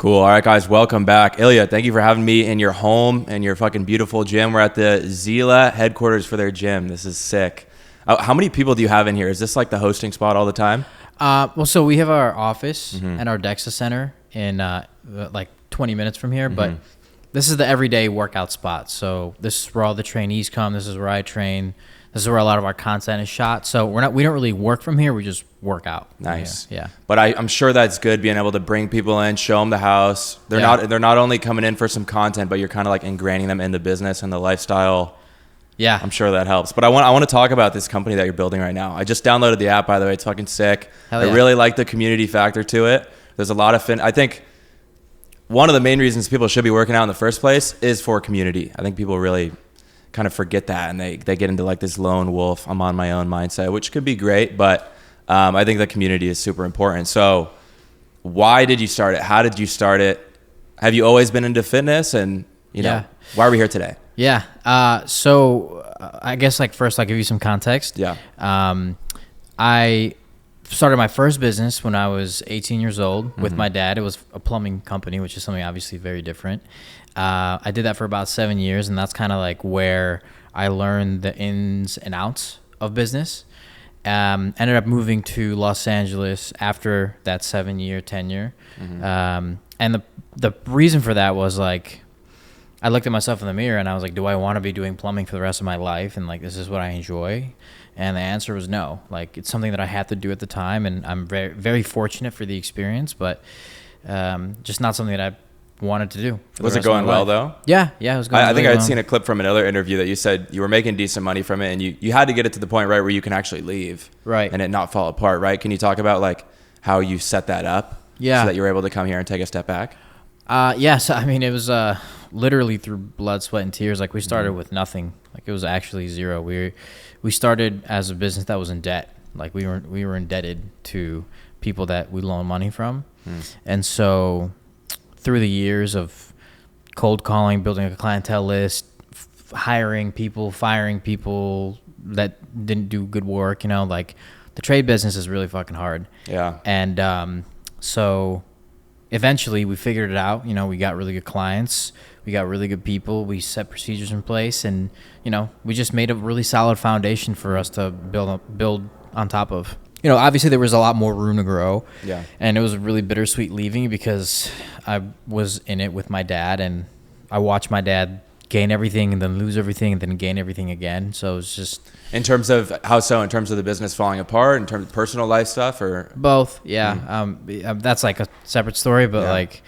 Cool. All right, guys, welcome back. Ilya, thank you for having me in your home and your fucking beautiful gym. We're at the Zila headquarters for their gym. This is sick. How many people do you have in here? Is this like the hosting spot all the time? So we have our office and our DEXA center in like 20 minutes from here, but this is the everyday workout spot. So this is where all the trainees come. This is where I train. This is where a lot of our content is shot. So we don't really work from here. We just work out. Nice. Yeah. But I'm sure that's good being able to bring people in, show them the house. They're not only coming in for some content, but you're kind of like ingraining them in the business and the lifestyle. Yeah. I'm sure that helps. But I want to talk about this company that you're building right now. I just downloaded the app, by the way. It's fucking sick. Hell yeah. I really like the community factor to it. There's a lot of I think one of the main reasons people should be working out in the first place is for community. I think people really kind of forget that, and they get into like this lone wolf, I'm on my own mindset, which could be great, but I think the community is super important. So why did you start it? How did you start it? Have you always been into fitness? And why are we here today? Yeah. So I guess like first I'll give you some context. Yeah. I started my first business when I was 18 years old with my dad. It was a plumbing company, which is something obviously very different. I did that for about 7 years, and that's kind of like where I learned the ins and outs of business. Ended up moving to Los Angeles after that 7-year tenure. And the reason for that was like, I looked at myself in the mirror and I was like, do I want to be doing plumbing for the rest of my life? And like, this is what I enjoy. And the answer was no. Like, it's something that I had to do at the time, and I'm very, very fortunate for the experience, but just not something that I wanted to do. Was it going well though? Yeah, it was going I think really I'd well. seen a clip from another interview that you said you were making decent money from it, and you had to get it to the point, right, where you can actually leave. Right. And it not fall apart, right? Can you talk about like how you set that up? Yeah. So that you were able to come here and take a step back? So I mean, it was literally through blood, sweat, and tears. Like, we started with nothing. Like, it was actually zero. We started as a business that was in debt. Like, we were indebted to people that we loaned money from. And so through the years of cold calling, building a clientele list, hiring people, firing people that didn't do good work, like, the trade business is really fucking hard. Yeah. And so eventually we figured it out. We got really good clients. We got really good people. We set procedures in place, and, we just made a really solid foundation for us to build on top of. Obviously there was a lot more room to grow. Yeah. And it was really bittersweet leaving because I was in it with my dad, and I watched my dad gain everything and then lose everything and then gain everything again. So it was just... In terms of how so? In terms of the business falling apart, in terms of personal life stuff, or both? Yeah. That's like a separate story, but like,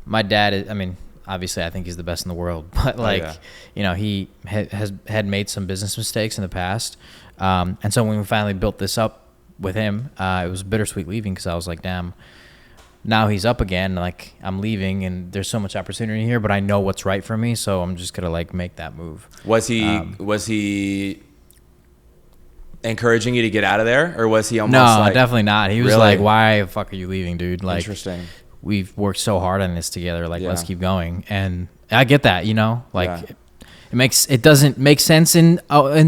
my dad is, obviously I think he's the best in the world, but like, he had made some business mistakes in the past. And so when we finally built this up with him, it was bittersweet leaving, because I was like, damn, now he's up again. Like, I'm leaving and there's so much opportunity here, but I know what's right for me. So I'm just going to like make that move. Was he encouraging you to get out of there, or was he almost No, definitely not. He was really? like, why the fuck are you leaving, dude? Like, Interesting. We've worked so hard on this together. Like, let's keep going. And I get that, like, it doesn't make sense in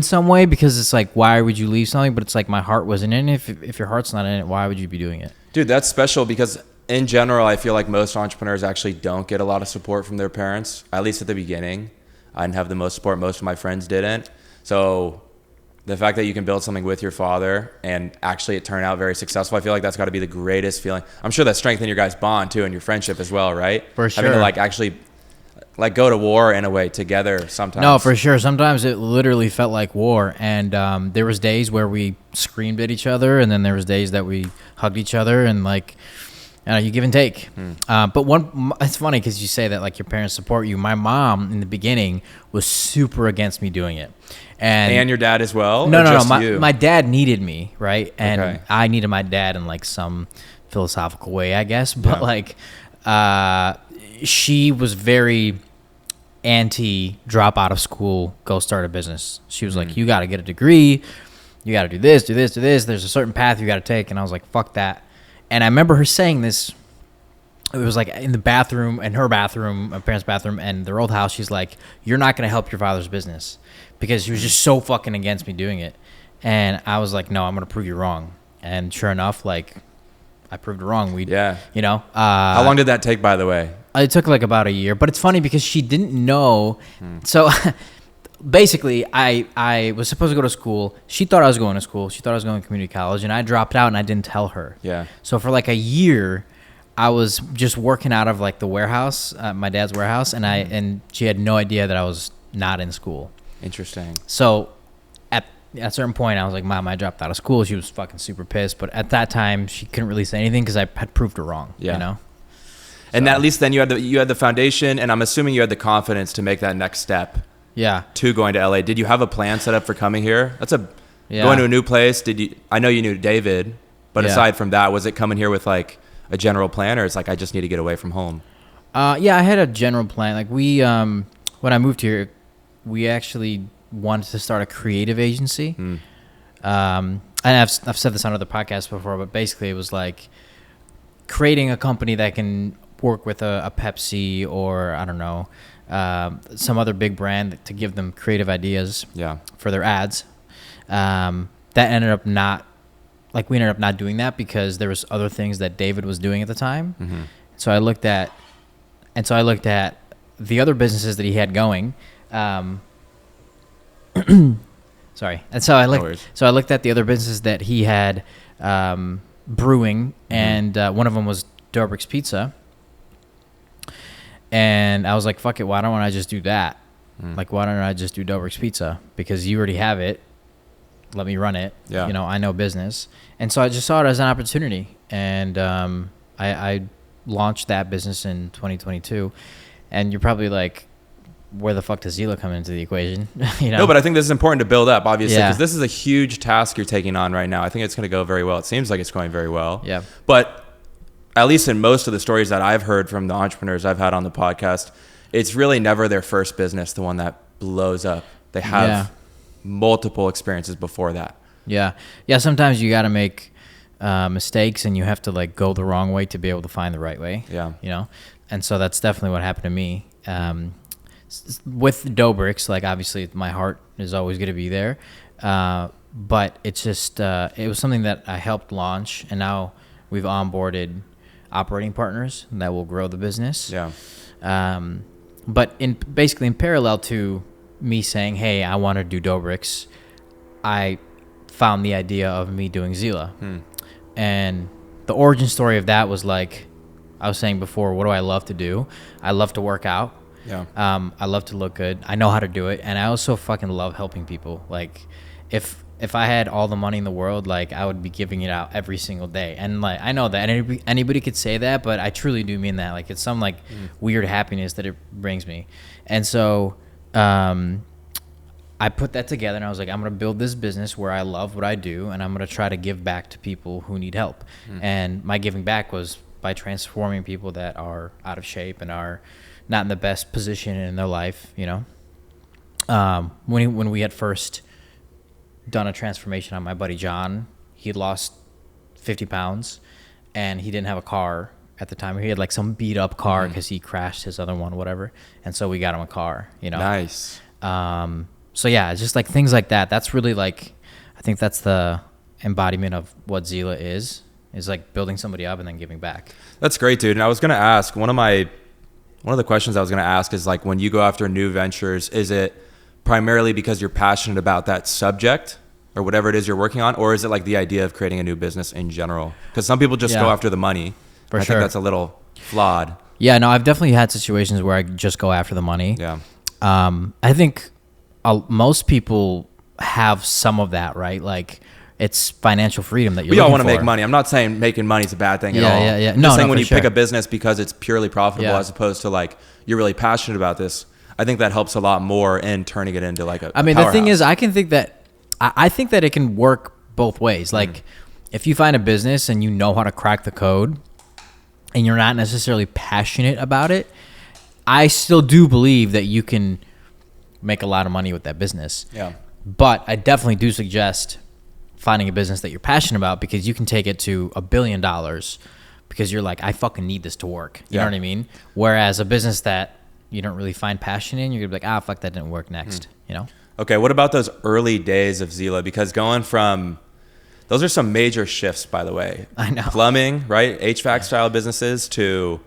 some way, because it's like, why would you leave something? But it's like, my heart wasn't in it. If your heart's not in it, why would you be doing it? Dude, that's special, because in general, I feel like most entrepreneurs actually don't get a lot of support from their parents, at least at the beginning. I didn't have the most support. Most of my friends didn't. So the fact that you can build something with your father and actually it turned out very successful, I feel like that's got to be the greatest feeling. I'm sure that strengthened your guys' bond too, and your friendship as well, right? For sure. Having to like actually like go to war in a way together sometimes. No, for sure. Sometimes it literally felt like war. And there was days where we screamed at each other, and then there was days that we hugged each other, and like, you give and take. But it's funny because you say that like your parents support you. My mom in the beginning was super against me doing it. And your dad as well? No. You? My dad needed me, right? And Okay. I needed my dad in like some philosophical way, I guess. But like, she was very anti drop out of school, go start a business. She was like, you got to get a degree. You got to do this, do this, do this. There's a certain path you got to take. And I was like, fuck that. And I remember her saying this. It was like in the bathroom, in her bathroom, my parents' bathroom, and their old house. She's like, you're not going to help your father's business, because she was just so fucking against me doing it. And I was like, no, I'm going to prove you wrong. And sure enough, like I proved her wrong. How long did that take, by the way? It took like about a year, but it's funny because she didn't know. So basically, I was supposed to go to school. She thought I was going to school. She thought I was going to community college, and I dropped out and I didn't tell her. Yeah. So for like a year, I was just working out of like the warehouse, my dad's warehouse, and she had no idea that I was not in school. Interesting. So at a certain point, I was like, Mom, I dropped out of school. She was fucking super pissed. But at that time, she couldn't really say anything because I had proved her wrong. Yeah. You know? And at least then you had the foundation, and I'm assuming you had the confidence to make that next step. Yeah. To going to LA. Did you have a plan set up for coming here? Going to a new place. I know you knew David, but aside from that, was it coming here with like a general plan, or it's like I just need to get away from home? Yeah, I had a general plan. Like when I moved here, we actually wanted to start a creative agency. And I've said this on other podcasts before, but basically it was like creating a company that can work with a Pepsi or I don't know, some other big brand to give them creative ideas for their ads. That ended up we ended up not doing that because there was other things that David was doing at the time. Mm-hmm. So I looked at the other businesses that he had going. Sorry. And so I looked at the other businesses that he had brewing, and one of them was Dobrik's Pizza. And I was like, fuck it, why don't I just do that? Like, why don't I just do Dobrik's Pizza? Because you already have it. Let me run it. Yeah. You know, I know business. And so I just saw it as an opportunity. And I launched that business in 2022. And you're probably like, where the fuck does Zila come into the equation? You know? No, but I think this is important to build up, obviously, because this is a huge task you're taking on right now. I think it's going to go very well. It seems like it's going very well. Yeah. But at least in most of the stories that I've heard from the entrepreneurs I've had on the podcast, it's really never their first business, the one that blows up. They have multiple experiences before that. Yeah. Yeah. Sometimes you got to make mistakes, and you have to like go the wrong way to be able to find the right way. Yeah. You know? And so that's definitely what happened to me. With Dobrik's, like obviously my heart is always going to be there. But it's just, it was something that I helped launch, and now we've onboarded operating partners that will grow the business. Yeah. But in parallel to me saying, hey, I want to do Dobrik's, I found the idea of me doing Zila. And the origin story of that was like I was saying before, what do I love to do? I love to work out. Yeah. I love to look good. I know how to do it. And I also fucking love helping people. Like if I had all the money in the world, like I would be giving it out every single day. And like, I know that anybody could say that, but I truly do mean that. Like it's some like weird happiness that it brings me. And so, I put that together, and I was like, I'm going to build this business where I love what I do, and I'm going to try to give back to people who need help. And my giving back was by transforming people that are out of shape and are not in the best position in their life, you know. When we had first done a transformation on my buddy John, he lost 50 pounds, and he didn't have a car at the time. He had like some beat up car because he crashed his other one, whatever. And so we got him a car, you know. Nice. So yeah, it's just like things like that. That's really like, I think that's the embodiment of what Zila is like building somebody up and then giving back. That's great, dude. And I was going to ask, one of the questions I was going to ask is like, when you go after new ventures, is it primarily because you're passionate about that subject or whatever it is you're working on? Or is it like the idea of creating a new business in general? Because some people just go after the money. For I sure. think that's a little flawed. Yeah, no, I've definitely had situations where I just go after the money. Yeah. I think most people have some of that, right? Like it's financial freedom that you're We all want to make money. I'm not saying making money is a bad thing at all. Yeah. I'm just saying when you sure. pick a business because it's purely profitable as opposed to like you're really passionate about this, I think that helps a lot more in turning it into like a I mean, the thing is, I think that it can work both ways. Like if you find a business and you know how to crack the code and you're not necessarily passionate about it, I still do believe that you can make a lot of money with that business. Yeah. But I definitely do suggest finding a business that you're passionate about, because you can take it to $1 billion because you're like, I fucking need this to work. You know what I mean? Whereas a business that you don't really find passion in, you're gonna be like, fuck, that didn't work next. You know? Okay. What about those early days of Zila? Because going from Those are some major shifts, by the way. I know. Plumbing, right? HVAC style businesses to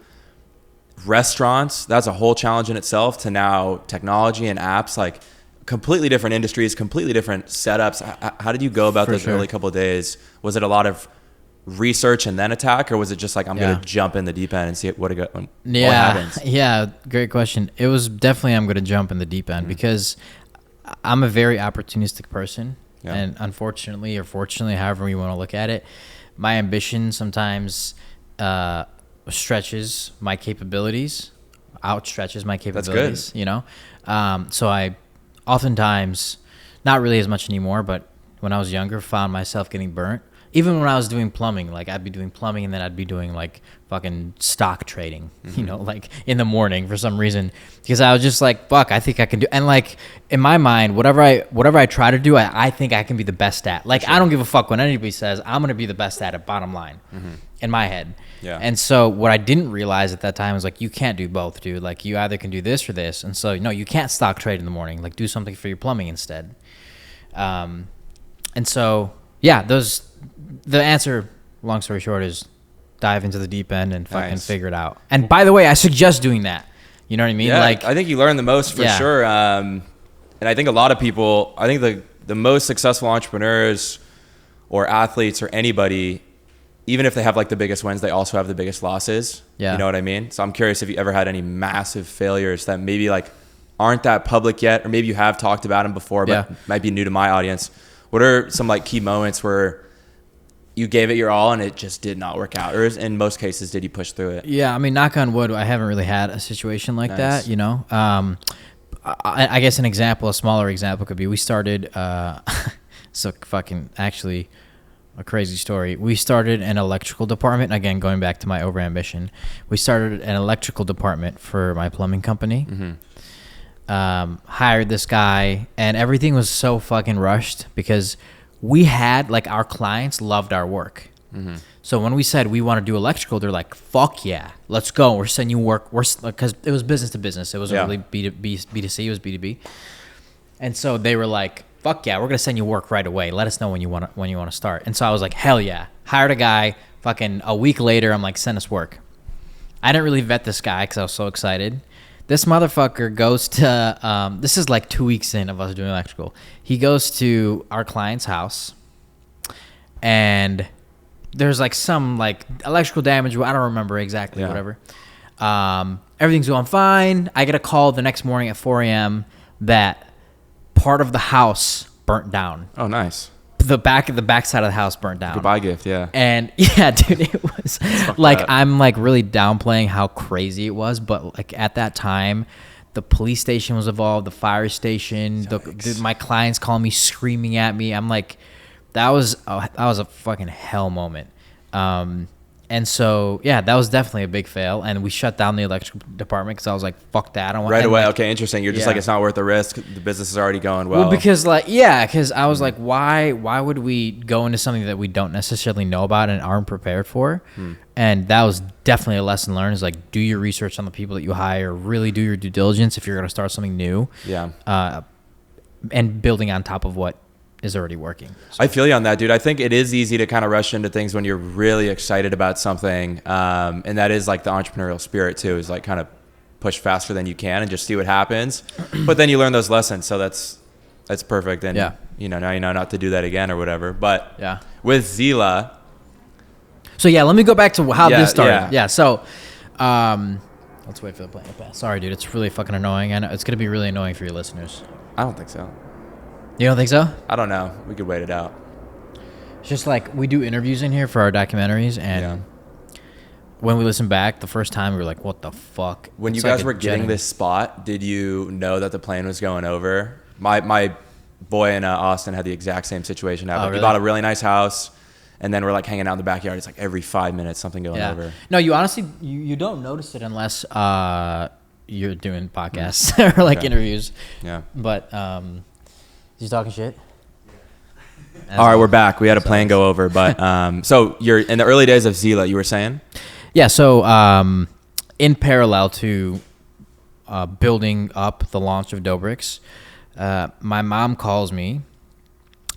restaurants. That's a whole challenge in itself, to now technology and apps, like completely different industries, completely different setups. How did you go about those early couple of days? Was it a lot of research and then attack, or was it just like, I'm going to jump in the deep end and see what happens? Yeah. Great question. It was definitely, I'm going to jump in the deep end because I'm a very opportunistic person. Yeah. And unfortunately or fortunately, however you want to look at it, my ambition sometimes outstretches my capabilities, That's good. You know? So I oftentimes, not really as much anymore, but when I was younger, found myself getting burnt. Even when I was doing plumbing, like I'd be doing plumbing and then I'd be doing like fucking stock trading, you know, like in the morning for some reason, because I was just like, fuck, I think I can do. And like in my mind, whatever I try to do, I think I can be the best at. Like, I don't give a fuck when anybody says I'm going to be the best at it, bottom line, in my head. Yeah. And so what I didn't realize at that time was like, you can't do both, dude. Like you either can do this or this. And so, no, you can't stock trade in the morning. Like do something for your plumbing instead. And so, yeah, the answer, long story short, is dive into the deep end and fucking figure it out. And by the way, I suggest doing that. You know what I mean? Yeah, like I think you learn the most for sure. And I think a lot of people, I think the most successful entrepreneurs or athletes or anybody, even if they have like the biggest wins, they also have the biggest losses. Yeah. You know what I mean? So I'm curious if you ever had any massive failures that maybe like aren't that public yet, or maybe you have talked about them before, but might be new to my audience. What are some like key moments where you gave it your all and it just did not work out? Or in most cases, did you push through it? Yeah, I mean, knock on wood, I haven't really had a situation like that, you know? I guess a smaller example could be, we started, so fucking actually a crazy story. We started an electrical department, again, going back to my overambition. We started an electrical department for my plumbing company. Hired this guy, and everything was so fucking rushed because we had, like, our clients loved our work. So when we said we want to do electrical, they're like, fuck yeah, let's go. We're sending you work. Because it was business to business. It wasn't really B2C, it was B2B. And so they were like, fuck yeah, we're going to send you work right away. Let us know when you want to start. And so I was like, hell yeah. Hired a guy. Fucking a week later, I'm like, send us work. I didn't really vet this guy because I was so excited. This motherfucker goes to, this is like 2 weeks in of us doing electrical. He goes to our client's house, and there's like some like electrical damage. I don't remember exactly, whatever. Everything's going fine. I get a call the next morning at 4 a.m. that part of the house burnt down. Oh, nice. The back side of the house burnt down. Goodbye gift, yeah. And yeah, dude, it was like, I'm like really downplaying how crazy it was, but like at that time, the police station was involved, the fire station, my clients calling me, screaming at me. I'm like, that was a fucking hell moment. And so, yeah, that was definitely a big fail. And we shut down the electrical department because I was like, fuck that. I don't want right away. Like, okay, interesting. You're just like, it's not worth the risk. The business is already going well. Well, because because I was like, why would we go into something that we don't necessarily know about and aren't prepared for? And that was definitely a lesson learned, is like, do your research on the people that you hire, really do your due diligence if you're going to start something new. Yeah. And building on top of what is already working. So. I feel you on that, dude. I think it is easy to kind of rush into things when you're really excited about something. And that is like the entrepreneurial spirit too, is like kind of push faster than you can and just see what happens. But then you learn those lessons. So that's perfect. And you know, now you know not to do that again or whatever. But with Zila. So let me go back to how this started. Yeah. So, let's wait for the plane to pass. Sorry, dude. It's really fucking annoying. I know it's going to be really annoying for your listeners. I don't think so. You don't think so? I don't know. We could wait it out. It's just like, we do interviews in here for our documentaries, and when we listen back the first time, we were like, what the fuck? When you guys were getting this spot, did you know that the plane was going over? My boy in Austin had the exact same situation happen. Really? He bought a really nice house, and then we're like hanging out in the backyard. It's like every 5 minutes something going over. No, you honestly, you don't notice it unless you're doing podcasts or like interviews. Yeah. But is he talking shit? All right, we're back. We had a plane go over, but so you're in the early days of Zila, you were saying? Yeah. So in parallel to building up the launch of Dobrik's, my mom calls me,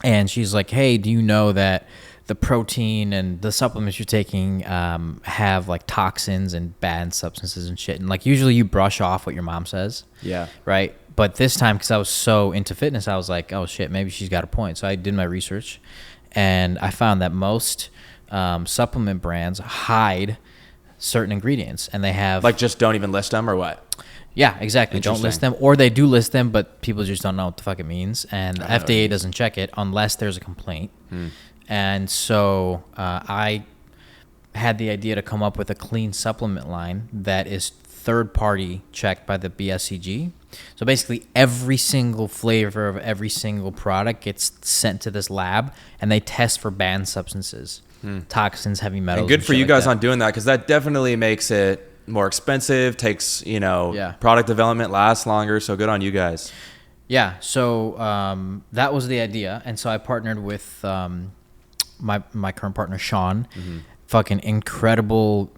and she's like, "Hey, do you know that the protein and the supplements you're taking have like toxins and bad substances and shit. And like usually you brush off what your mom says. Yeah. Right. But this time, because I was so into fitness, I was like, oh shit, maybe she's got a point. So I did my research, and I found that most supplement brands hide certain ingredients, and they have Like just don't even list them or what? yeah, exactly. Don't list them, or they do list them, but people just don't know what the fuck it means, and the FDA doesn't check it unless there's a complaint. And so I had the idea to come up with a clean supplement line that is third-party checked by the BSCG. So basically, every single flavor of every single product gets sent to this lab, and they test for banned substances, toxins, heavy metals. And good for you like guys that. on doing that, because that definitely makes it more expensive, takes, Yeah. product development lasts longer. So good on you guys. Yeah, so that was the idea, and so I partnered with my current partner Sean, fucking incredible.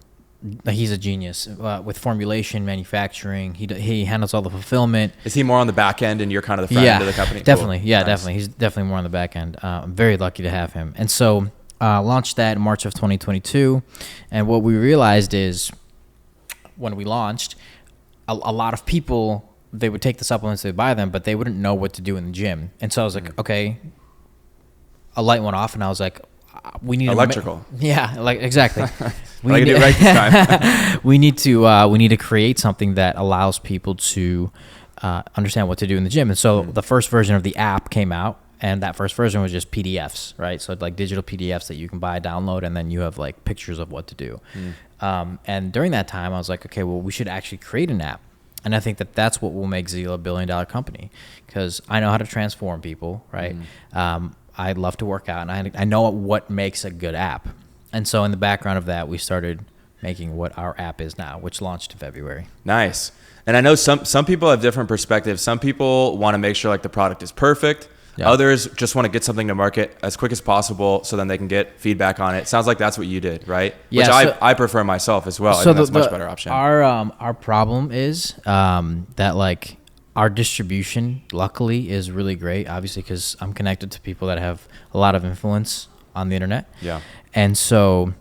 He's a genius with formulation, manufacturing. He handles all the fulfillment. Is he more on the back end and you're kind of the front end of the company? Definitely. Cool. Yeah, Nice. definitely. He's definitely more on the back end. I'm very lucky to have him. And so launched that in March of 2022, and what we realized is when we launched, a lot of people, they would take the supplements, they would buy them, but they wouldn't know what to do in the gym. And so I was like, okay, a light went off, and I was like, we need electrical. Yeah, like exactly. I can do it right this time. we need to create something that allows people to understand what to do in the gym. And so the first version of the app came out, and that first version was just PDFs, right? So like digital PDFs that you can buy, download, and then you have like pictures of what to do. And during that time, I was like, okay, well, we should actually create an app. And I think that that's what will make Zila a billion-dollar company, because I know how to transform people, right? I love to work out, and I know what makes a good app. And so in the background of that, we started making what our app is now, which launched in February. Nice. And I know some people have different perspectives. Some people want to make sure like the product is perfect. Yeah. Others just want to get something to market as quick as possible so then they can get feedback on it. Sounds like that's what you did, right? Yeah, Which I prefer myself as well. So I think that's a much better option. Our problem is that like our distribution, luckily, is really great, obviously, because I'm connected to people that have a lot of influence on the internet. Yeah. And so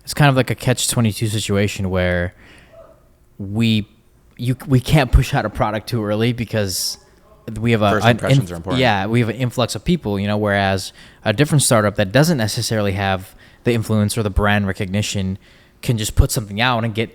it's kind of like a catch-22 situation where we can't push out a product too early because we have first impressions are important. Yeah, we have an influx of people, whereas a different startup that doesn't necessarily have the influence or the brand recognition can just put something out and get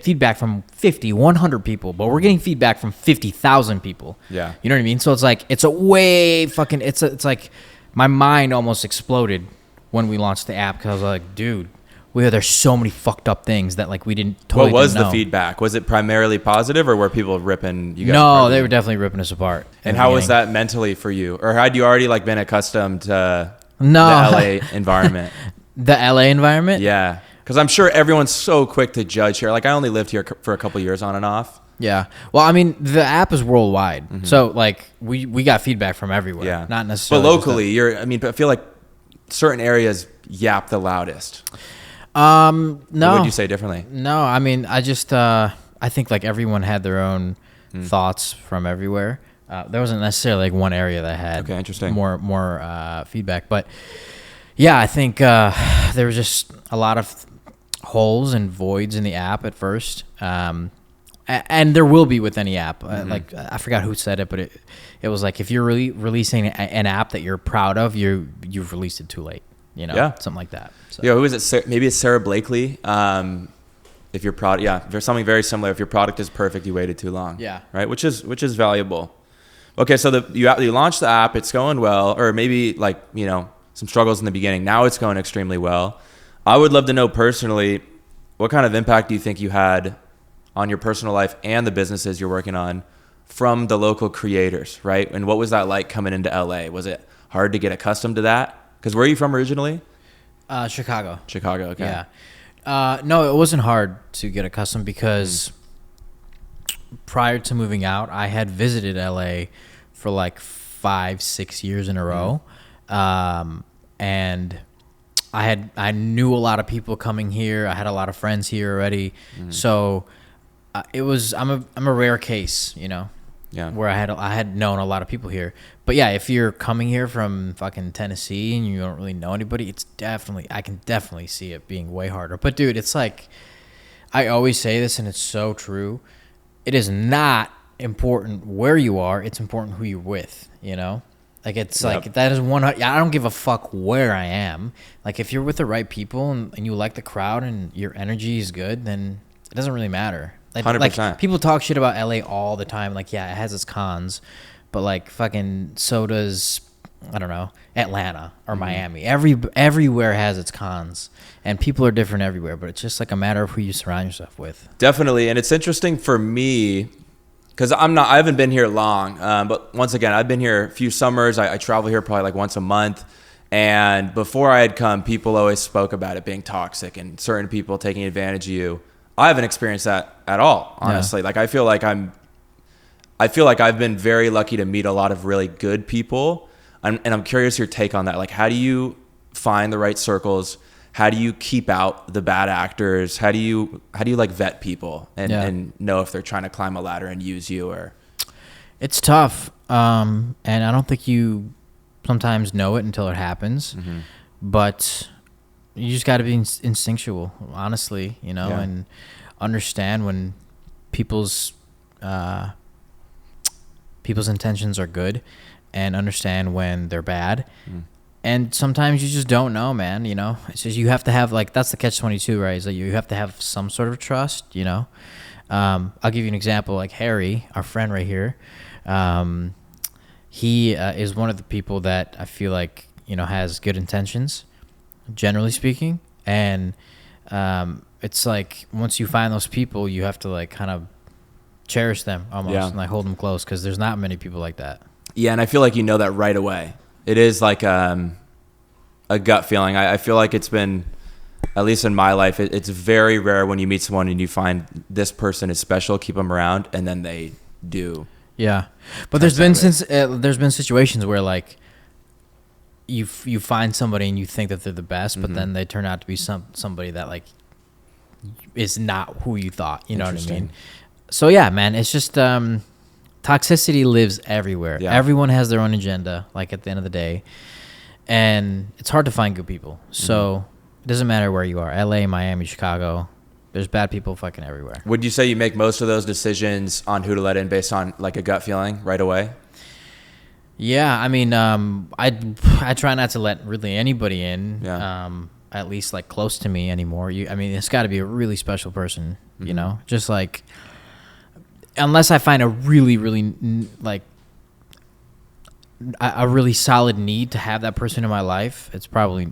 feedback from 50, 100 people, but we're getting feedback from 50,000 people. Yeah. You know what I mean? So it's like, it's like my mind almost exploded when we launched the app, because I was like, dude, there's so many fucked up things that like we didn't totally What was didn't the know. feedback? Was it primarily positive, or were people ripping you guys No, apart? they were definitely ripping us apart. And how was that mentally for you? Or had you already like been accustomed to the LA environment? The LA environment? Yeah. Because I'm sure everyone's so quick to judge here. Like I only lived here for a couple years on and off. Yeah. Well, I mean, the app is worldwide. So like we got feedback from everywhere. Yeah. Not necessarily. But locally, I feel like certain areas yap the loudest. No. What would you say differently? No, I mean, I just I think like everyone had their own thoughts from everywhere. There wasn't necessarily like one area that had interesting. more feedback, but yeah, I think there was just a lot of holes and voids in the app at first, and there will be with any app. Like I forgot who said it, but it was like if you're really releasing an app that you're proud of, you've released it too late. Something like that. So. Yeah, who is it? Maybe it's Sarah Blakely. If your product, there's something very similar. If your product is perfect, you waited too long. Yeah. Right, which is valuable. Okay, so you launched the app, it's going well, or maybe like some struggles in the beginning. Now it's going extremely well. I would love to know personally, what kind of impact do you think you had on your personal life and the businesses you're working on from the local creators, right? And what was that like coming into LA? Was it hard to get accustomed to that? Because where are you from originally? Chicago. Chicago, okay. Yeah. No, it wasn't hard to get accustomed because prior to moving out, I had visited LA for like 5-6 years in a row. And I knew a lot of people coming here. I had a lot of friends here already. So I'm a rare case, Yeah. Where I had known a lot of people here. But yeah, if you're coming here from fucking Tennessee and you don't really know anybody, I can definitely see it being way harder. But dude, it's like, I always say this and it's so true. It is not important where you are. It's important who you're with, you know? Like, it's like, that is I don't give a fuck where I am. Like, if you're with the right people and you like the crowd and your energy is good, then it doesn't really matter. Like, 100%. Like, people talk shit about LA all the time. Like, yeah, it has its cons, but like fucking so does, I don't know, Atlanta or Miami. Everywhere has its cons, and people are different everywhere, but it's just like a matter of who you surround yourself with. Definitely. And it's interesting for me because I haven't been here long, but once again, I've been here a few summers. I travel here probably like once a month. And before I had come, people always spoke about it being toxic and certain people taking advantage of you. I haven't experienced that at all, honestly. Like, I feel like I've been very lucky to meet a lot of really good people. And I'm curious your take on that. Like, how do you find the right circles? How do you keep out the bad actors? How do you like vet people and know if they're trying to climb a ladder and use you? Or it's tough. And I don't think you sometimes know it until it happens, but you just got to be instinctual, honestly, you know, and understand when people's intentions are good, and understand when they're bad. And sometimes you just don't know, man, you know. It's just you have to have, like, that's the catch-22, right? Is that you have to have some sort of trust, you know. I'll give you an example. Like Harry, our friend right here, he is one of the people that I feel like, you know, has good intentions, generally speaking. And it's like once you find those people, you have to like kind of cherish them almost and like hold them close, because there's not many people like that. Yeah, and I feel like you know that right away. It is like a gut feeling. I feel like it's been, at least in my life, it's very rare when you meet someone and you find this person is special, keep them around, and then they do. Yeah, but there's been situations where like you find somebody and you think that they're the best, but then they turn out to be somebody that like is not who you thought. You know what I mean? So yeah, man, it's just toxicity lives everywhere. Yeah. Everyone has their own agenda, like at the end of the day, and it's hard to find good people. So it doesn't matter where you are, LA, Miami, Chicago, there's bad people fucking everywhere. Would you say you make most of those decisions on who to let in based on like a gut feeling right away? Yeah, I mean, I try not to let really anybody in, at least like close to me anymore. I mean, it's got to be a really special person, you know, just like, unless I find a really, really like a really solid need to have that person in my life, it's probably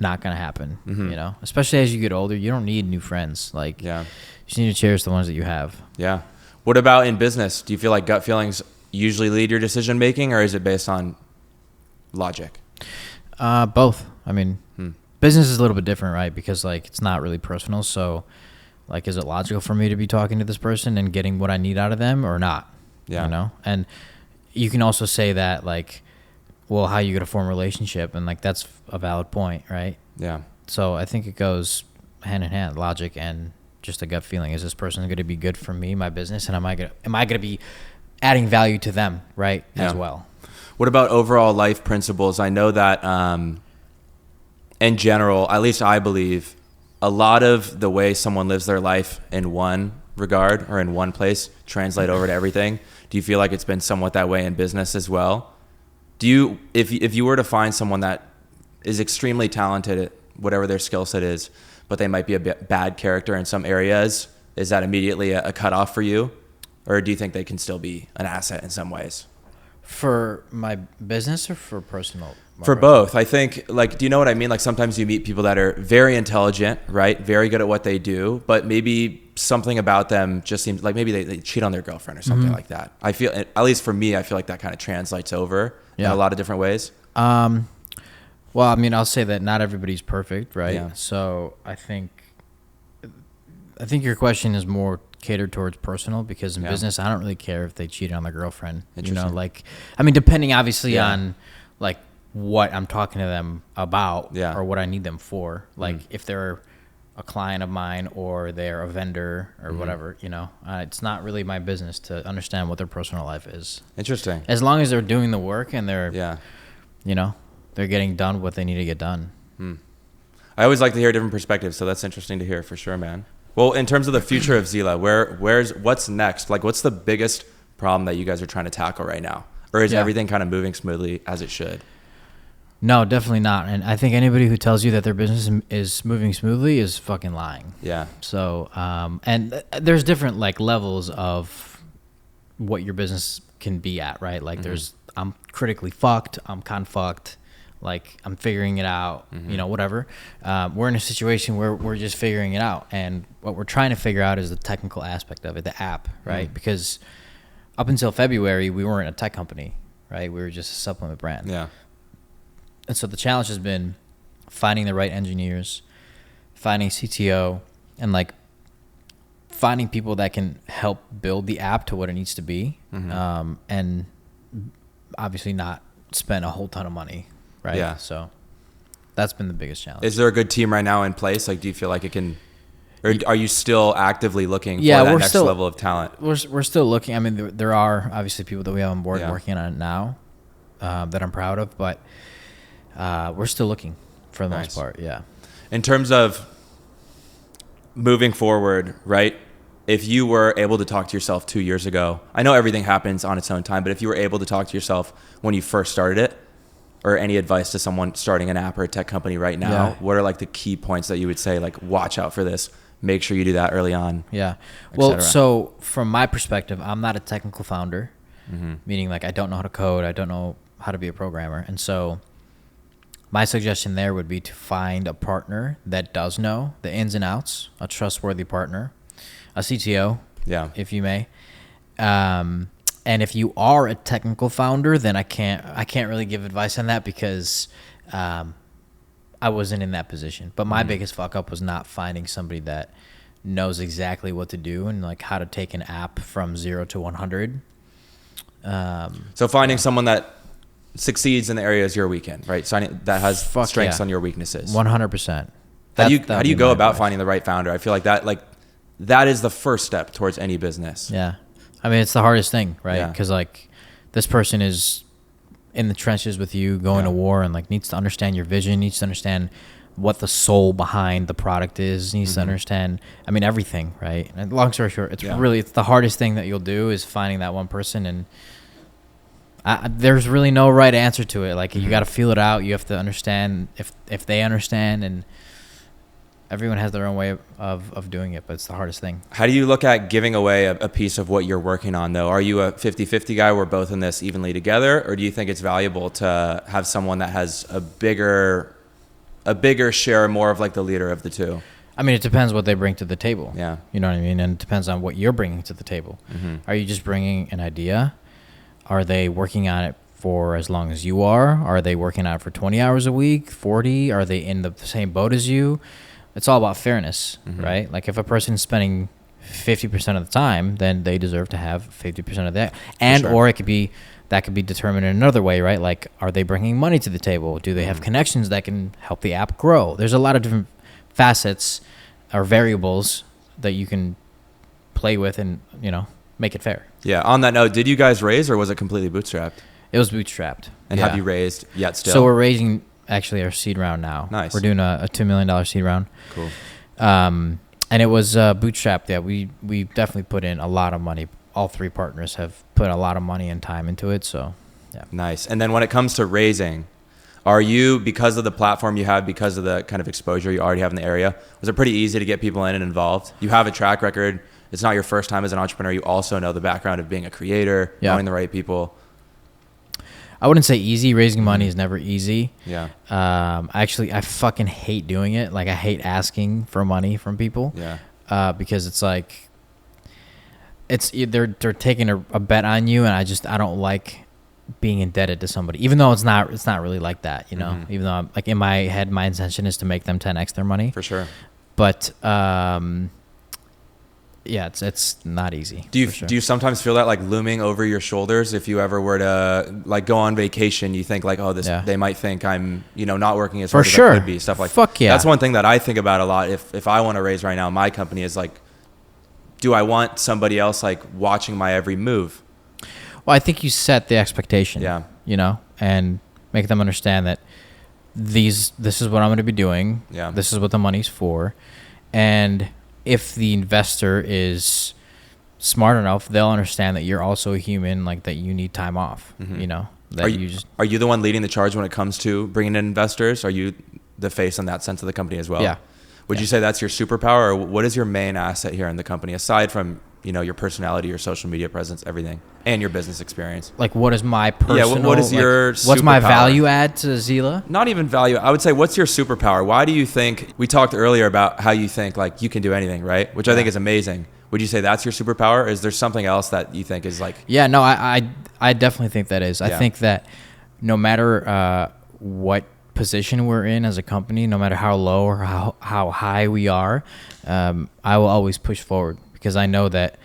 not going to happen, you know, especially as you get older. You don't need new friends. Like, you just need to cherish the ones that you have. Yeah. What about in business? Do you feel like gut feelings usually lead your decision making, or is it based on logic? Both. I mean, business is a little bit different, right? Because like it's not really personal. So like, is it logical for me to be talking to this person and getting what I need out of them or not? Yeah. You know? And you can also say that like, well, how are you going to form a relationship? And like, that's a valid point, right? Yeah. So I think it goes hand in hand, logic and just a gut feeling. Is this person going to be good for me, my business? And am I going to be adding value to them, right, as well? What about overall life principles? I know that in general, at least I believe, a lot of the way someone lives their life in one regard or in one place translate over to everything. Do you feel like it's been somewhat that way in business as well? Do you, if you were to find someone that is extremely talented at whatever their skill set is, but they might be a bad character in some areas, is that immediately a cutoff for you? Or do you think they can still be an asset in some ways? For my business or for personal? For both. I think, like, do you know what I mean? Like, sometimes you meet people that are very intelligent, right? Very good at what they do, but maybe something about them just seems like maybe they cheat on their girlfriend or something like that. I feel, at least for me, I feel like that kind of translates over in a lot of different ways. Well, I mean, I'll say that not everybody's perfect, right? Yeah. So I think your question is more catered towards personal, because in business, I don't really care if they cheated on their girlfriend. You know, like, I mean, depending obviously on like what I'm talking to them about or what I need them for. Like if they're a client of mine or they're a vendor or whatever, you know. It's not really my business to understand what their personal life is. Interesting. As long as they're doing the work and they're, Yeah. you know, they're getting done what they need to get done. I always like to hear different perspectives, so that's interesting to hear for sure, man. Well, in terms of the future of Zila, what's next? Like, what's the biggest problem that you guys are trying to tackle right now? Or is everything kind of moving smoothly as it should? No, definitely not. And I think anybody who tells you that their business is moving smoothly is fucking lying. Yeah. So, and there's different like levels of what your business can be at, right? Like there's, I'm critically fucked, I'm kind of fucked, like I'm figuring it out, you know, whatever. We're in a situation where we're just figuring it out. And what we're trying to figure out is the technical aspect of it, the app, right? Because up until February, we weren't a tech company, right? We were just a supplement brand. Yeah. And so the challenge has been finding the right engineers, finding CTO, and like finding people that can help build the app to what it needs to be, and obviously not spend a whole ton of money, right? Yeah. So that's been the biggest challenge. Is there a good team right now in place? Like, do you feel like it can, or are you still actively looking for that next level of talent? We're still looking. I mean, there are obviously people that we have on board working on it now that I'm proud of, but we're still looking for the most part. Yeah. In terms of moving forward, right? If you were able to talk to yourself 2 years ago, I know everything happens on its own time, but if you were able to talk to yourself when you first started it, or any advice to someone starting an app or a tech company right now, what are like the key points that you would say, like, watch out for this, make sure you do that early on? Yeah. Well, so from my perspective, I'm not a technical founder, meaning like I don't know how to code, I don't know how to be a programmer. And so my suggestion there would be to find a partner that does know the ins and outs, a trustworthy partner, a CTO, if you may. And if you are a technical founder, then I can't really give advice on that because I wasn't in that position. But my biggest fuck up was not finding somebody that knows exactly what to do and like how to take an app from 0 to 100. So finding someone that succeeds in the areas you're weak in, right? That has strengths on your weaknesses. 100%. How do you go about finding the right founder? I feel like that is the first step towards any business. Yeah. I mean, it's the hardest thing, right? Because like this person is in the trenches with you, going to war, and like needs to understand your vision, needs to understand what the soul behind the product is, needs to understand, I mean, everything, right? And long story short, it's the hardest thing that you'll do is finding that one person. And there's really no right answer to it. Like you got to feel it out. You have to understand if they understand, and everyone has their own way of doing it, but it's the hardest thing. How do you look at giving away a piece of what you're working on, though? Are you a 50-50 guy? We're both in this evenly together, or do you think it's valuable to have someone that has a bigger share, more of like the leader of the two? I mean, it depends what they bring to the table. Yeah. You know what I mean? And it depends on what you're bringing to the table. Are you just bringing an idea? Are they working on it for as long as you are? Are they working on it for 20 hours a week, 40? Are they in the same boat as you? It's all about fairness, right? Like if a person's spending 50% of the time, then they deserve to have 50% of that. And or that could be determined in another way, right? Like, are they bringing money to the table? Do they have connections that can help the app grow? There's a lot of different facets or variables that you can play with and, you know, make it fair. Yeah. On that note, did you guys raise, or was it completely bootstrapped? It was bootstrapped. And have you raised yet still? So we're raising actually our seed round now. Nice. We're doing a $2 million seed round. Cool. And it was bootstrapped. Yeah, we definitely put in a lot of money. All three partners have put a lot of money and time into it. So, yeah. Nice. And then when it comes to raising, are you, because of the platform you have, because of the kind of exposure you already have in the area, was it pretty easy to get people in and involved? You have a track record. It's not your first time as an entrepreneur. You also know the background of being a creator, knowing the right people. I wouldn't say easy. Raising money is never easy. Yeah. Actually, I fucking hate doing it. Like, I hate asking for money from people. Yeah. Because it's like, they're taking a bet on you, and I don't like being indebted to somebody, even though it's not really like that, you know. Even though I'm, like, in my head, my intention is to make them 10x their money. For sure. But Yeah, it's not easy. Do you sometimes feel that like looming over your shoulders if you ever were to like go on vacation? You think like, oh, they might think I'm not working as hard as I could be, stuff like Fuck yeah. That's one thing that I think about a lot. If I want to raise right now, my company is like, do I want somebody else like watching my every move? Well, I think you set the expectation. Yeah. And make them understand that this is what I'm going to be doing. Yeah. This is what the money's for, and if the investor is smart enough, they'll understand that you're also a human, like that you need time off. Are you the one leading the charge when it comes to bringing in investors? Are you the face in that sense of the company as well? Yeah. Would you say that's your superpower, or what is your main asset here in the company aside from your personality, your social media presence, everything, and your business experience? Like, what is my personal? Yeah. What is your what's my superpower? value add to Zila? Not even value. I would say, what's your superpower? Why do you think, we talked earlier about how you think like you can do anything, right? Which I think is amazing. Would you say that's your superpower? Or is there something else that you think is like? Yeah, no, I definitely think that is. I think that no matter what position we're in as a company, no matter how low or how high we are, I will always push forward because I know that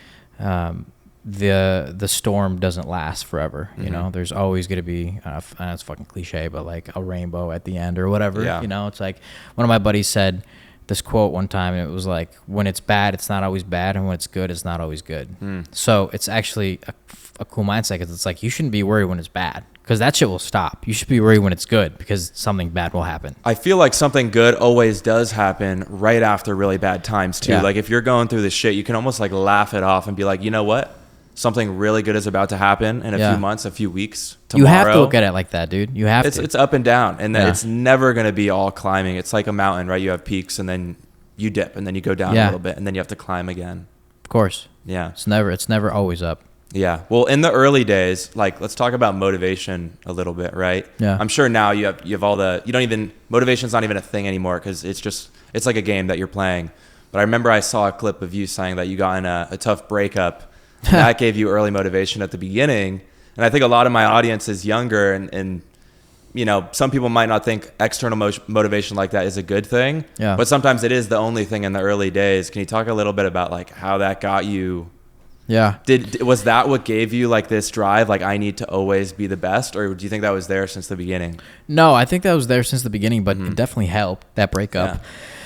the storm doesn't last forever. There's always going to be, I know it's fucking cliche, but like a rainbow at the end or whatever. It's like one of my buddies said this quote one time, and it was like, when it's bad, it's not always bad, and when it's good, it's not always good. So it's actually a cool mindset because it's like, you shouldn't be worried when it's bad, because that shit will stop. You should be worried when it's good, because something bad will happen. I feel like something good always does happen right after really bad times too. Like if you're going through this shit, you can almost like laugh it off and be like, you know what? Something really good is about to happen in a few months, a few weeks, tomorrow. You have to look at it like that, dude. You have to. It's up and down, and it's never going to be all climbing. It's like a mountain, right? You have peaks, and then you dip, and then you go down a little bit, and then you have to climb again. Of course. Yeah. It's never always up. Yeah. Well, in the early days, like, let's talk about motivation a little bit, right? Yeah. I'm sure now you have all motivation's not even a thing anymore, because it's like a game that you're playing. But I remember I saw a clip of you saying that you got in a tough breakup. And that gave you early motivation at the beginning. And I think a lot of my audience is younger, and some people might not think external motivation like that is a good thing. Yeah. But sometimes it is the only thing in the early days. Can you talk a little bit about like how that got you? Yeah. Was that what gave you like this drive? Like, I need to always be the best, or do you think that was there since the beginning? No, I think that was there since the beginning, but it definitely helped, that breakup.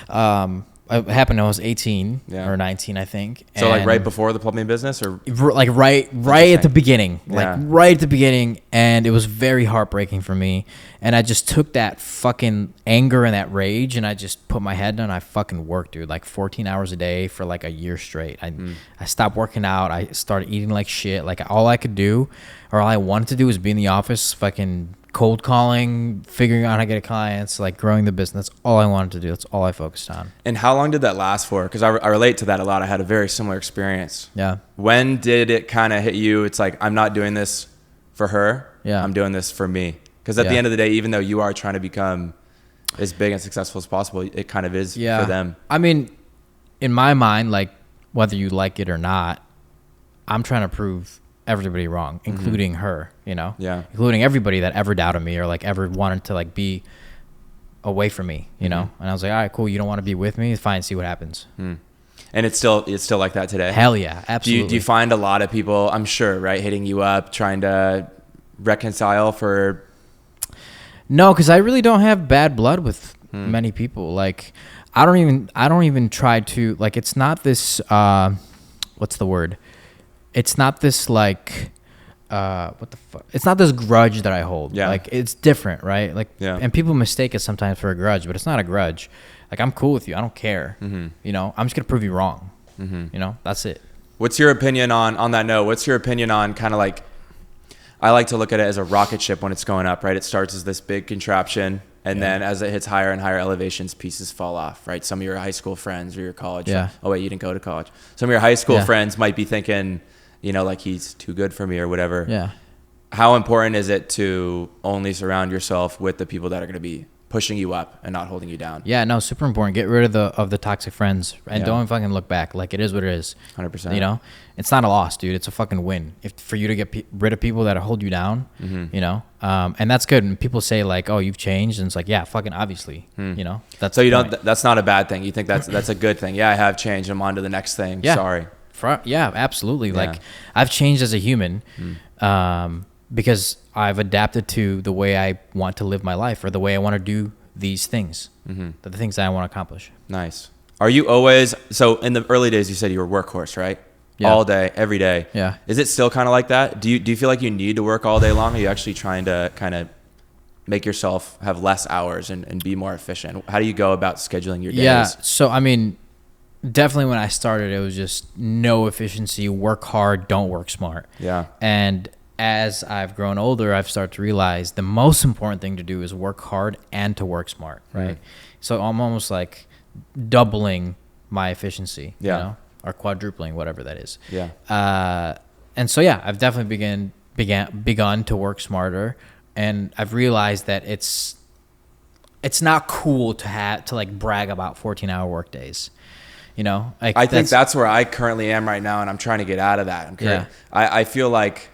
Yeah. It happened when I was 18 or 19, I think. So like right before the plumbing business, or like right at the beginning, right at the beginning. And it was very heartbreaking for me. And I just took that fucking anger and that rage, and I just put my head down. I fucking worked, dude, like 14 hours a day for like a year straight. I stopped working out. I started eating like shit. Like all I could do, or all I wanted to do, was be in the office, fucking cold calling, figuring out how to get clients, like growing the business. That's all I wanted to do. That's all I focused on. And how long did that last for? Because I relate to that a lot. I had a very similar experience. Yeah. When did it kind of hit you? It's like, I'm not doing this for her. Yeah. I'm doing this for me. Because at the end of the day, even though you are trying to become as big and successful as possible, it kind of is for them. I mean, in my mind, like, whether you like it or not, I'm trying to prove everybody wrong, including her, including everybody that ever doubted me or like ever wanted to like be away from me, know? And I was like, all right, cool. You don't want to be with me? Fine. See what happens. And it's still like that today. Hell yeah. Absolutely. Do you find a lot of people, I'm sure, right, hitting you up, trying to reconcile for? No, because I really don't have bad blood with many people. Like, I don't even try to, like, it's not this, what's the word? It's not this like, what the fuck? It's not this grudge that I hold. Yeah. Like, it's different, right? Like, and people mistake it sometimes for a grudge, but it's not a grudge. Like, I'm cool with you. I don't care. I'm just gonna prove you wrong. That's it. What's your opinion on that note? What's your opinion on kind of like, I like to look at it as a rocket ship when it's going up, right? It starts as this big contraption, and then as it hits higher and higher elevations, pieces fall off, right? Some of your high school friends or your college friends. Oh, wait, you didn't go to college. Some of your high school friends might be thinking, like, he's too good for me or whatever. Yeah. How important is it to only surround yourself with the people that are going to be pushing you up and not holding you down? Yeah, no, super important. Get rid of the toxic friends and don't fucking look back. Like, it is what it is. 100%. It's not a loss, dude. It's a fucking win. For you to get rid of people that hold you down, and that's good. And people say like, oh, you've changed. And it's like, yeah, fucking obviously, that's so you don't, that's not a bad thing. You think that's a good thing. Yeah, I have changed. I'm on to the next thing. Yeah. Sorry. Yeah, absolutely. Yeah. Like I've changed as a human, because I've adapted to the way I want to live my life, or the way I want to do these things, the things that I want to accomplish. Nice. Are you always, so in the early days, you said you were workhorse, right? Yeah. All day, every day. Yeah. Is it still kind of like that? Do you feel like you need to work all day long? Or are you actually trying to kind of make yourself have less hours and be more efficient? How do you go about scheduling your days? Yeah. So, I mean, definitely when I started, it was just no efficiency, work hard, don't work smart. Yeah. And as I've grown older, I've started to realize the most important thing to do is work hard and to work smart, right? So I'm almost like doubling my efficiency, you know, or quadrupling, whatever that is. Yeah. And so, yeah, I've definitely begun to work smarter, and I've realized that it's not cool to like brag about 14-hour work days. You know, like I think that's where I currently am right now, and I'm trying to get out of that. I feel like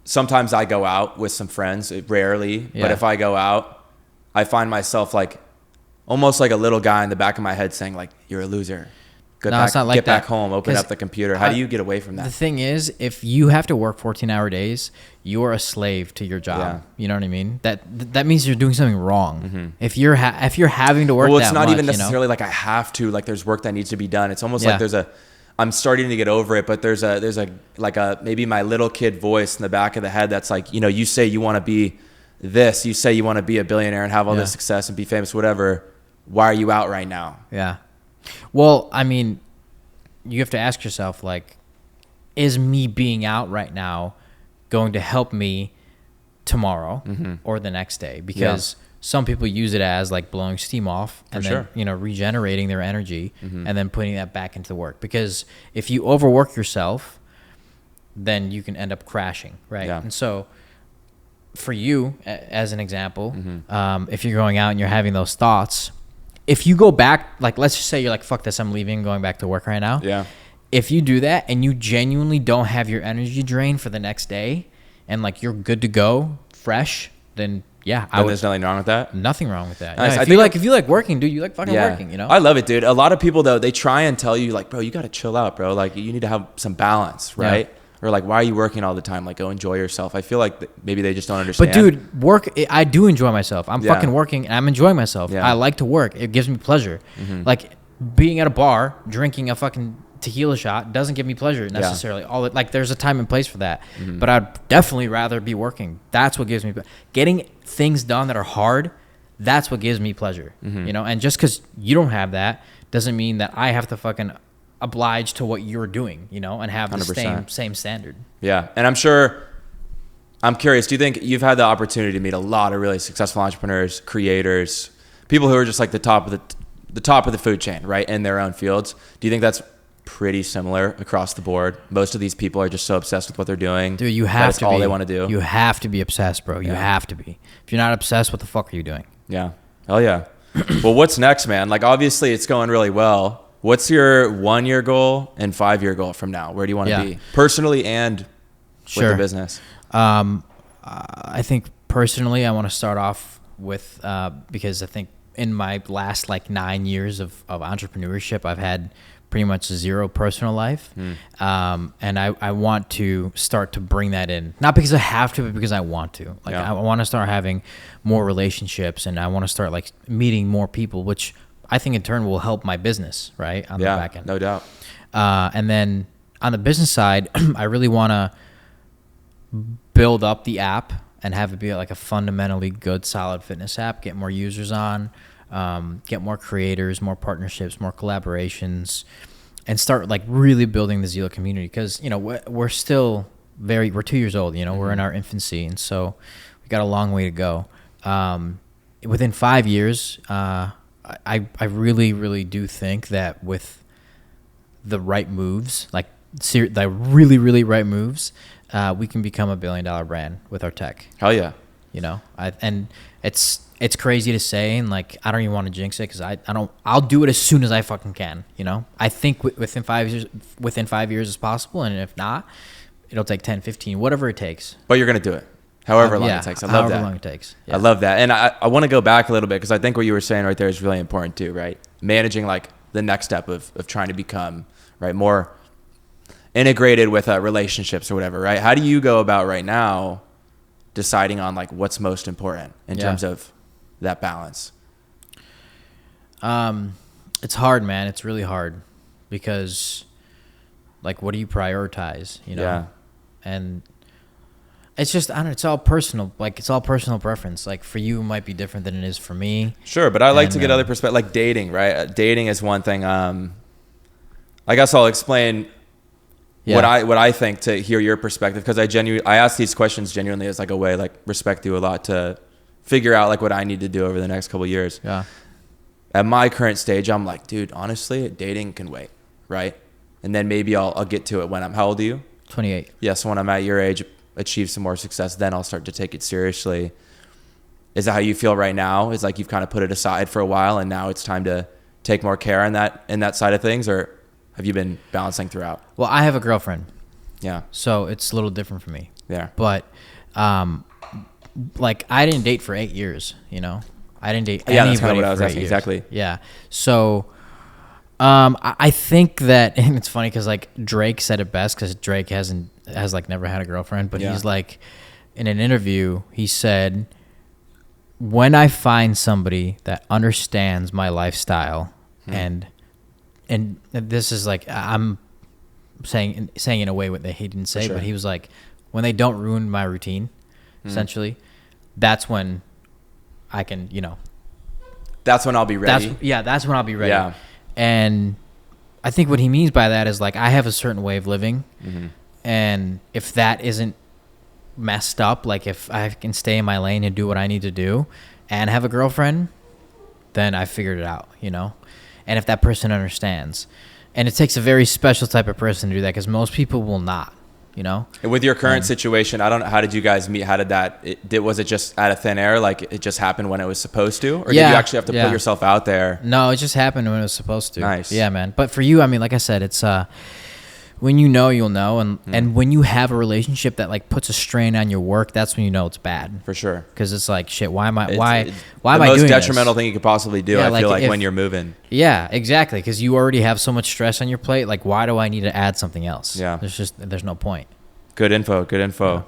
sometimes I go out with some friends, rarely, but if I go out, I find myself like almost like a little guy in the back of my head saying like, "You're a loser. Get back home, open up the computer." How do you get away from that? The thing is, if you have to work 14-hour days, you're a slave to your job. Yeah. You know what I mean? That means you're doing something wrong. If you're having to work, well, it's that not much, even necessarily you know? like I have to. Like there's work that needs to be done. It's almost like I'm starting to get over it, but there's a maybe my little kid voice in the back of the head that's like, you know, you say you want to be this, you say you want to be a billionaire and have all this success and be famous, whatever. Why are you out right now? Yeah. Well, I mean, you have to ask yourself, like, is me being out right now going to help me tomorrow or the next day? Because some people use it as like blowing steam off and then, you know, regenerating their energy and then putting that back into the work. Because if you overwork yourself, then you can end up crashing, right? Yeah. And so for you, as an example, if you're going out and you're having those thoughts, if you go back, like, let's just say you're like, fuck this, I'm leaving, going back to work right now. Yeah. If you do that and you genuinely don't have your energy drained for the next day and like you're good to go, fresh, then there's nothing wrong with that. Nothing wrong with that. Nice. Yeah, if you like working, dude, you like fucking working, you know? I love it, dude. A lot of people though, they try and tell you like, bro, you got to chill out, bro. Like you need to have some balance, right? Or like, why are you working all the time? Like, go enjoy yourself. I feel like maybe they just don't understand. But dude, I do enjoy myself. I'm fucking working and I'm enjoying myself. I like to work. It gives me pleasure. Like being at a bar, drinking a fucking tequila shot doesn't give me pleasure necessarily. Like there's a time and place for that. But I'd definitely rather be working. That's what gives me getting things done that are hard. That's what gives me pleasure. You know, and just because you don't have that doesn't mean that I have to fucking oblige to what you're doing, you know, and have the 100%. same standard. Yeah. And I'm curious, do you think you've had the opportunity to meet a lot of really successful entrepreneurs, creators, people who are just like the top of the food chain, right, in their own fields? Do you think that's pretty similar across the board? Most of these people are just so obsessed with what they're doing. Dude, you have to all they want to do. You have to be obsessed, bro. You have to be. If you're not obsessed, what the fuck are you doing? Yeah. Hell yeah. Well, what's next, man? Like, obviously it's going really well. What's your 1-year goal and 5-year goal from now? Where do you want to be personally and with the business? I think personally, I want to start off with, because I think in my last like 9 years of entrepreneurship, I've had pretty much zero personal life. And I want to start to bring that in, not because I have to, but because I want to. Like I want to start having more relationships, and I want to start like meeting more people, which I think in turn will help my business, right? On the back end. No doubt. And then on the business side, I really want to build up the app and have it be like a fundamentally good, solid fitness app, get more users on, get more creators, more partnerships, more collaborations, and start like really building the Zila community. Cause you know, we're still we're 2 years old, you know, we're in our infancy. And so we got a long way to go. Within 5 years, I really, really do think that with the right moves, like the really, really right moves, we can become $1 billion brand with our tech. Hell yeah. You know, and it's crazy to say, and like, I don't even want to jinx it, cause I'll do it as soon as I fucking can. You know, I think within 5 years is possible. And if not, it'll take 10, 15, whatever it takes. But you're going to do it. However long it takes. I love that. However long it takes. Yeah. I love that. And I want to go back a little bit, because I think what you were saying right there is really important too, right? Managing like the next step of trying to become, right, more integrated with relationships or whatever, right? How do you go about right now deciding on like what's most important in terms of that balance? It's hard, man. It's really hard because like, what do you prioritize, you know? Yeah. And it's just, I don't know, it's all personal. Like, it's all personal preference. Like, for you, it might be different than it is for me. Sure. But I like to get other perspective, like dating, right? Dating is one thing. I guess I'll explain what I think to hear your perspective. Cause I ask these questions genuinely as like a way, like respect you a lot to figure out like what I need to do over the next couple of years. Yeah. At my current stage, I'm like, dude, honestly, dating can wait. Right. And then maybe I'll get to it when how old are you? 28. Yeah. So when I'm at your age, achieve some more success, then I'll start to take it seriously. Is that how you feel right now? Is like you've kind of put it aside for a while and now it's time to take more care in that side of things, or have you been balancing throughout? Well, I have a girlfriend. Yeah. So it's a little different for me. Yeah. But like I didn't date for 8 years, you know? I didn't date anybody that's kind of what I was for 8 asking. years. Exactly. Yeah. So I think that, and it's funny because like Drake said it best, because Drake has like never had a girlfriend, but he's like, in an interview, he said, when I find somebody that understands my lifestyle, and this is like, I'm saying in a way what he didn't say, but he was like, when they don't ruin my routine, essentially, that's when I can, you know, that's when I'll be ready. That's when I'll be ready. Yeah. And I think what he means by that is like, I have a certain way of living, and if that isn't messed up, like if I can stay in my lane and do what I need to do and have a girlfriend, then I figured it out, you know? And if that person understands, and it takes a very special type of person to do that, because most people will not, you know? And with your current situation, I don't know, how did you guys meet? How did was it just out of thin air? Like it just happened when it was supposed to? Or did you actually have to put yourself out there? No, it just happened when it was supposed to. Nice. Yeah, man. But for you, I mean, like I said, it's, when you know, you'll know. And when you have a relationship that like puts a strain on your work, that's when you know it's bad. For sure. Because it's like, shit, why am I doing this? The most detrimental thing you could possibly do, I feel like when you're moving. Yeah, exactly. Because you already have so much stress on your plate. Like, why do I need to add something else? Yeah. There's no point. Good info. Yeah.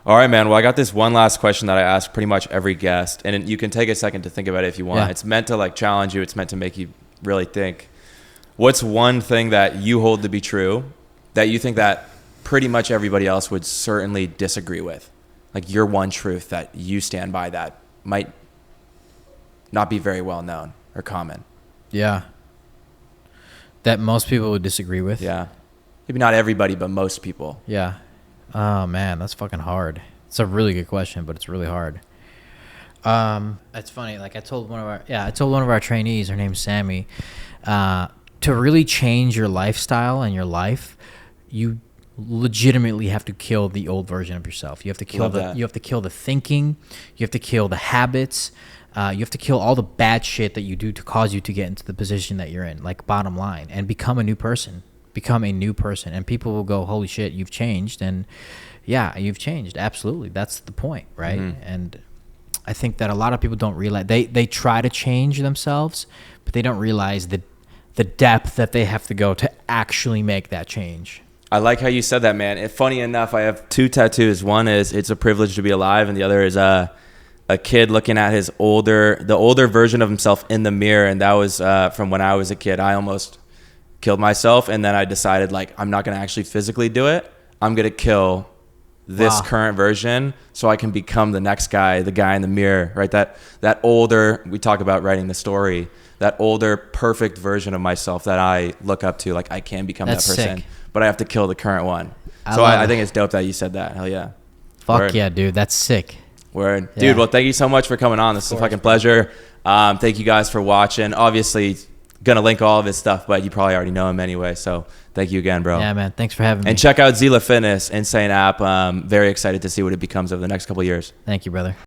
All right, man. Well, I got this one last question that I ask pretty much every guest. And you can take a second to think about it if you want. Yeah. It's meant to like challenge you. It's meant to make you really think. What's one thing that you hold to be true that you think that pretty much everybody else would certainly disagree with? Like your one truth that you stand by that might not be very well known or common. Yeah. That most people would disagree with. Yeah. Maybe not everybody, but most people. Yeah. Oh man, that's fucking hard. It's a really good question, but it's really hard. It's funny. Like I told one of our trainees, her name's Sammy, to really change your lifestyle and your life, you legitimately have to kill the old version of yourself. You have to kill the thinking, you have to kill the habits, you have to kill all the bad shit that you do to cause you to get into the position that you're in, like bottom line, and become a new person. And people will go, holy shit, you've changed. And yeah, you've changed. Absolutely. That's the point, right? And I think that a lot of people don't realize, they try to change themselves, but they don't realize the depth that they have to go to actually make that change. I like how you said that, man. Funny enough, I have 2 tattoos. One is it's a privilege to be alive, and the other is a kid looking at the older version of himself in the mirror. And that was from when I was a kid. I almost killed myself, and then I decided like I'm not gonna actually physically do it. I'm gonna kill this current version so I can become the next guy, the guy in the mirror, right? That older, we talk about writing the story, that older perfect version of myself that I look up to, like I can become that person, but I have to kill the current one. I think it's dope that you said that. Hell yeah. Fuck Word. Yeah, dude. That's sick. Word. Yeah. Dude, well, thank you so much for coming on. This is a fucking pleasure. Thank you guys for watching. Obviously, gonna link all of his stuff, but you probably already know him anyway. So thank you again, bro. Yeah, man. Thanks for having me. And check out Zila Fitness, insane app. Very excited to see what it becomes over the next couple of years. Thank you, brother.